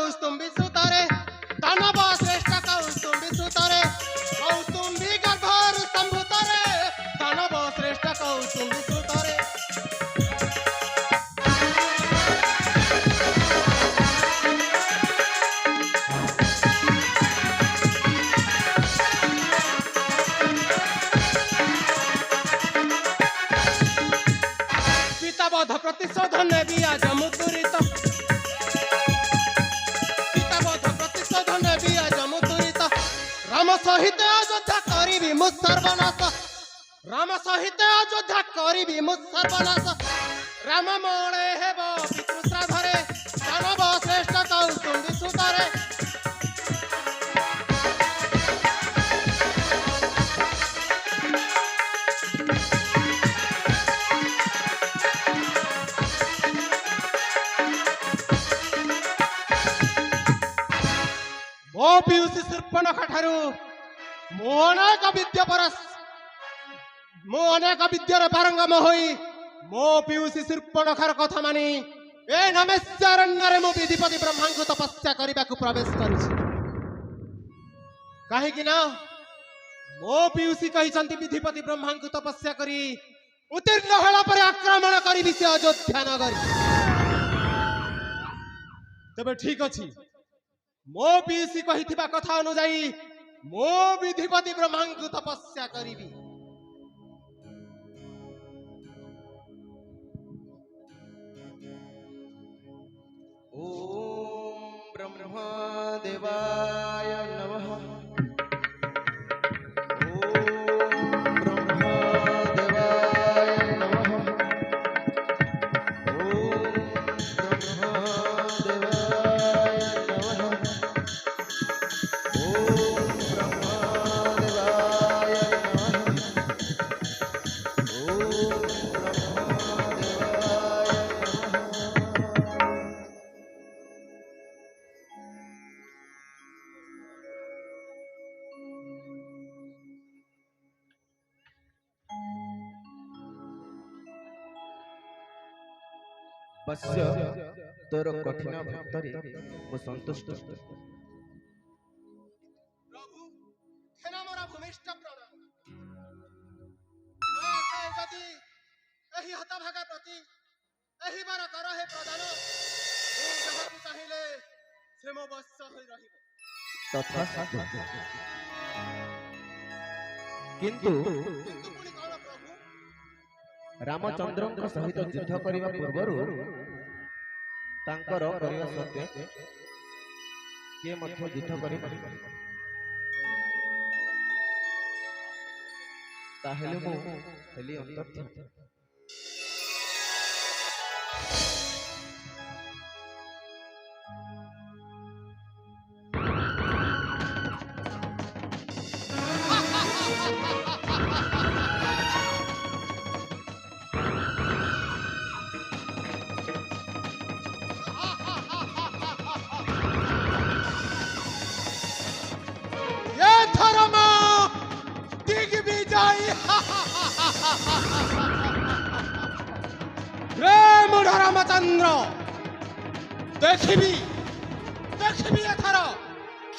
कौस्तुम्बी सुतरे दानव श्रेष्ठ कौस्तुम्बी सुतरे कौस्तुम्बी गर्भर संभुतरे दानव श्रेष्ठ कौस्तुम्बी सुतरे पितावध प्रतिशोध नेबी आज मुतुरित पितावध प्रतिशोध नेबी आज मुतुरित राम सहित अयोध्या करिबी मु सर्वनाश राम सहित अयोध्या करिबी मु सर्वनाश राम मोळे हेब पितृश्राद्धरे दानव श्रेष्ठ कौस्तुम्बी सुतरे मो पीयूष शूर्पणखा ठारू मु अनेक विद्या परस मु अनेक विद्यार पारंगम होई मो पीयूष शूर्पणखार कथा मानी ए नमेश्वरण्य मु विधिपति ब्रह्मा को तपस्या करने को प्रवेश करुछि कहीं ना मो पीयूष कहते विधिपति ब्रह्मा को तपस्या करी उत्तीर्ण होला पर आक्रमण करी से अयोध्या नगरी तबे ठीक अछि मो पीसी कहिथिबा कथा अनुजाई मो विधिपति ब्रह्मा को तपस्या करिबी ओम ब्रह्मा देवाय नमः ओम ब्रह्मा देवाय नमः ओम ब्रह्मा देवाय नमः बस्य तोर कठिन भक्तरे मु संतुष्ट प्रभु खेना मोरा भूमिष्ठ प्रणाम जदि एही हतभागा प्रति एही बार कर हे प्रदान मु जहाकु चाहिले से मो वश होई रहिबो तथा किंतु पुणी कौन प्रभु रामचंद्र सहित युद्ध करने पूर्व तांकर करने सत्य किए मध्य युद्ध करि ताहेले मु हेली अंतर्थ रामचंद्र देखिबी देखिबी एथर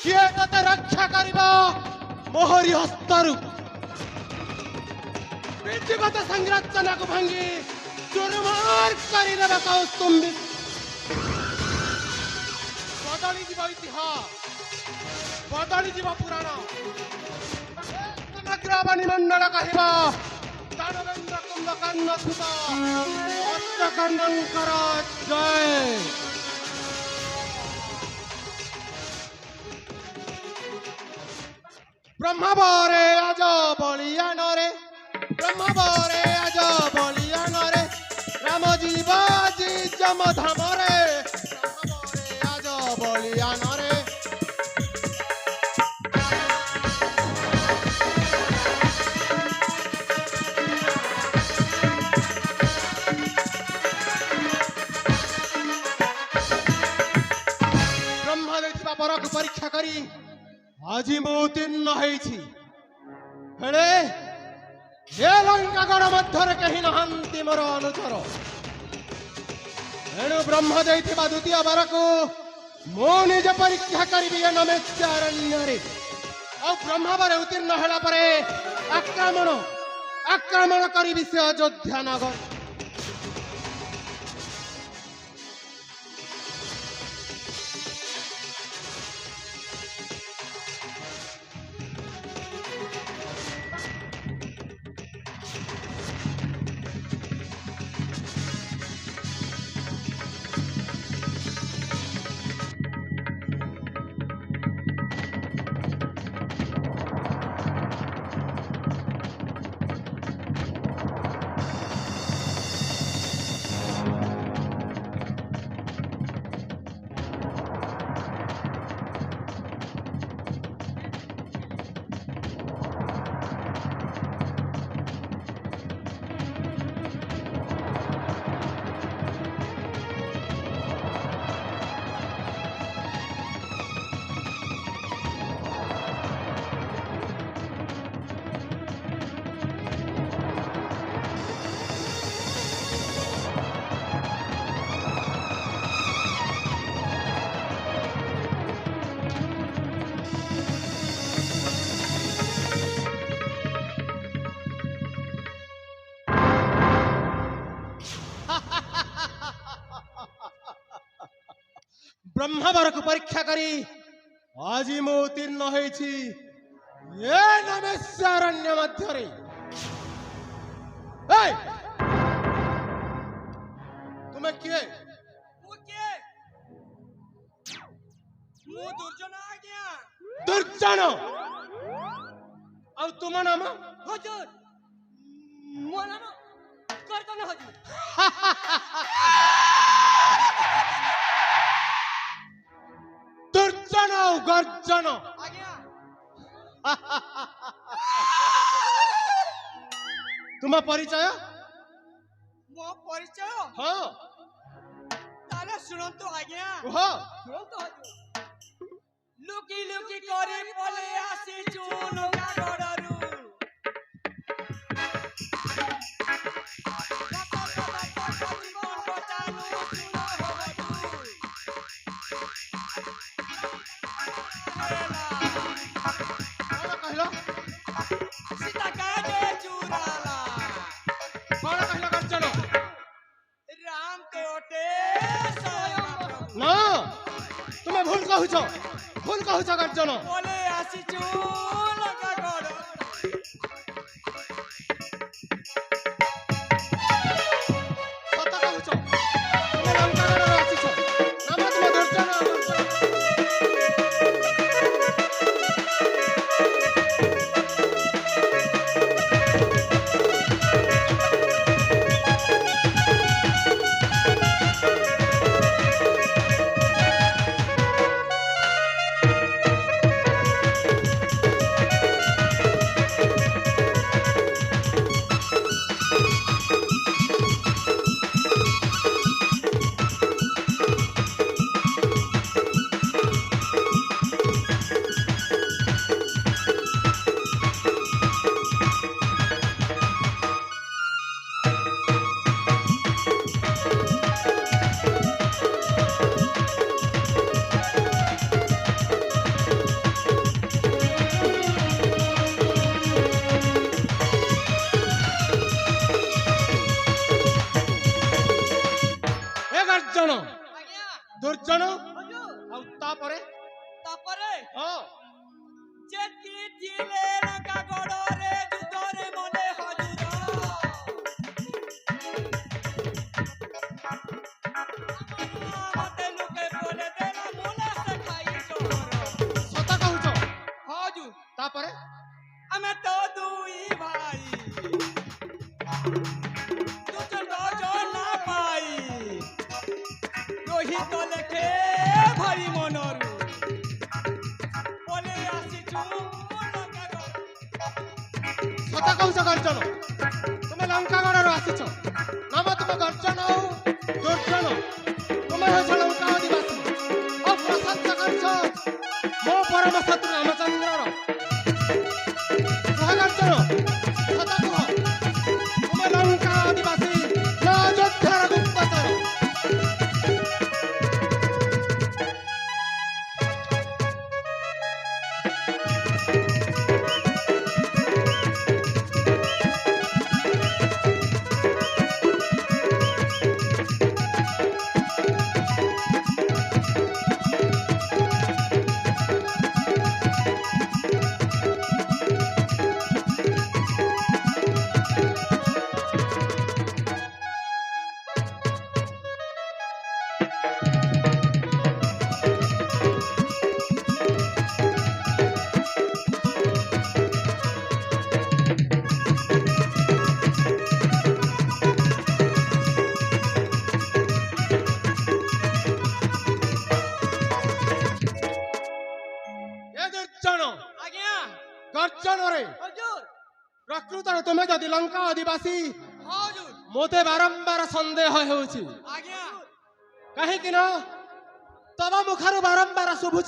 किए तते रक्षा करिबा मोहरी हस्तरु विधिगत संरचना को भांगी चुरमार करि देबा कौस्तुम्बी बदली जीव इतिहास बदली जीव पुराण समग्र वाणीमंडल कहिबा दानवेन्द्र कुंभकर्ण सुता अष्टकर्णंकर जय ब्रह्मवरे अज बलियान रे ब्रह्मवरे अज बलियान रे राम जीवाजी जम धाम रे ब्रह्मवरे अज बलियान रे परक परीक्षा करी आज मु उत्तीर्ण होइछि हेले हे लंकागढ़ मध्य कहीं नहांती मोर अनुचर एणु ब्रह्म देइथिबा द्वितीय बर को ମୁଁ ନିଜେ ପରୀକ୍ଷା କରିବି ଏ ନମସ୍କାରଣ୍ୟରେ ଆଉ ବ୍ରହ୍ମାବର ଉତ୍ତୀର୍ଣ୍ଣ ହେଲା ପରେ ଆକ୍ରମଣ କରିବି ସେ ଅଯୋଧ୍ୟା ନଗର। ब्रह्मावर को परीक्षा करी आज मु उत्तीर्ण होइछि ये नमस्कारण्य मध्यरे। ए तुमे किए मु दुर्जन आज्ञा। दुर्जन और तुम नाम हुजूर मो नाम गर्दन हुजूर। दुर्जन और गर्जन आज्ञा। तुम परिचय मो परिचय हाँ ताले सुनंतु आज्ञा। हाँ सुनंतु हुजूर लुकी लुकी करे पले आसी चून गागड़रू कहलो सीता काजे चुराला कौन कहलो गर्जन राम के ओटे स्वयं ना तुम्हें भूल कहूछ गर्जन बोले आसी चून गागड़ सत कहूछ तुम्हें लंकागढ़ आसीछ नाम तुम दुर्जन गर्जन आज्ञा। दुर्जन हुजूर और तापरे तापरे हाँ जेती दिले गागड़ रे जुदरे मने हुजूर मते लुके बोले देला मोला से खाई जोर सत कहूछ हुजूर तापरे हमें तो दुई भाई तू तो जो ना पाई रोहित लेखे भारी मनरू बोले आसी सत कहूछ गर्जन तुम्हें लंकागढ़ आसीछ नाम तुम गर्जन और दुर्जन तुम्हें हो लंका आदिवासी और प्रशंसा करछ मो परम शत्रु रामचंद्र कह गर्जन सत कह तुम्हें लंका आदिवासी ना अयोध्यार गुप्तचर ଗର୍ଜନରେ ହଜୁର ପ୍ରକୃତରେ ତୁମେ ଯଦି ଲଙ୍କା ଅଧିବାସୀ ହଜୁର ମୋତେ ବାରମ୍ବାର ସନ୍ଦେହ ହେଉଛି ଆଜ୍ଞା କାହିଁକି ନା ତମ ମୁଖରୁ ବାରମ୍ବାର ଶୁଭୁଛି